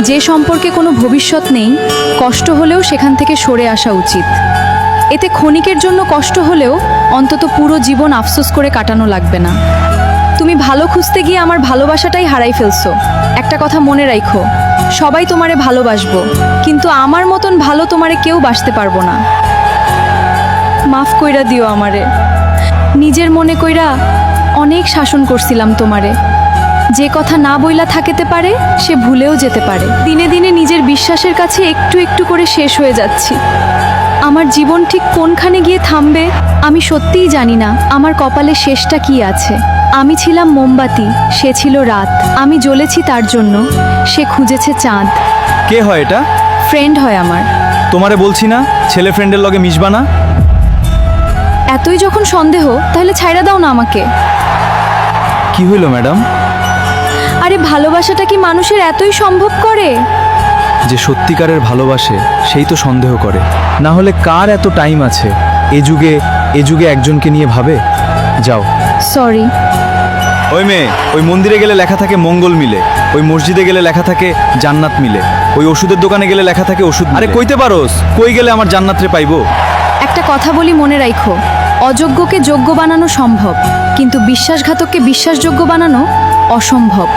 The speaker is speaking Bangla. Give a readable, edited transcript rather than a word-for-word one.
যে সম্পর্কে কোনো ভবিষ্যৎ নেই, কষ্ট হলেও সেখান থেকে সরে আসা উচিত। এতে ক্ষণিকের জন্য কষ্ট হলেও অন্তত পুরো জীবন আফসোস করে কাটানো লাগবে না। তুমি ভালো খুঁজতে গিয়ে আমার ভালোবাসাটাই হারাই ফেলছো। একটা কথা মনে রাখো, সবাই তোমারে ভালোবাসবো, কিন্তু আমার মতন ভালো তোমারে কেউ বাসতে পারবো না। মাফ কইরা দিও আমারে। নিজের মনে কইরা অনেক শাসন করছিলাম তোমারে। যে কথা না বইলা থাকিতে পারে সে ভুলেও যেতে পারে। দিনে দিনে নিজের বিশ্বাসের কাছে একটু একটু করে শেষ হয়ে যাচ্ছি। আমার জীবন ঠিক কোনখানে গিয়ে থামবে আমি সত্যিই জানি না। আমার কপালে শেষটা কি আছে। আমি ছিলাম মোমবাতি, সে ছিল রাত। আমি জ্বলেছি তার জন্য, সে খুঁজেছে চাঁদ। কে হয় এটা? ফ্রেন্ড হয় আমার। তোমারে বলছি না ছেলে ফ্রেন্ডের লগে মিশবা না। এতই যখন সন্দেহ তাহলে ছাইড়া দাও না আমাকে। কি হইল ম্যাডাম? আরে ভালোবাসাটা কি মানুষের এতই সম্ভব করে? যে সত্যিকারের ভালোবাসে সেই তো সন্দেহ করে, না হলে কার এত টাইম আছে এ যুগে একজনকে নিয়ে ভাবে। যাও। সরি। ওই মেয়ে, ওই মন্দিরে গেলে লেখা থাকে মঙ্গল মিলে, ওই মসজিদে গেলে লেখা থাকে জান্নাত মিলে, ওই ওষুধের দোকানে গেলে লেখা থাকে ওষুধ। আরে কইতে পারোস কই গেলে আমার জান্নাত রে পাইবো? একটা কথা বলি, মনে রাখো, অযোগ্যকে যোগ্য বানানো সম্ভব, কিন্তু বিশ্বাসঘাতককে বিশ্বাসযোগ্য বানানো অসম্ভব।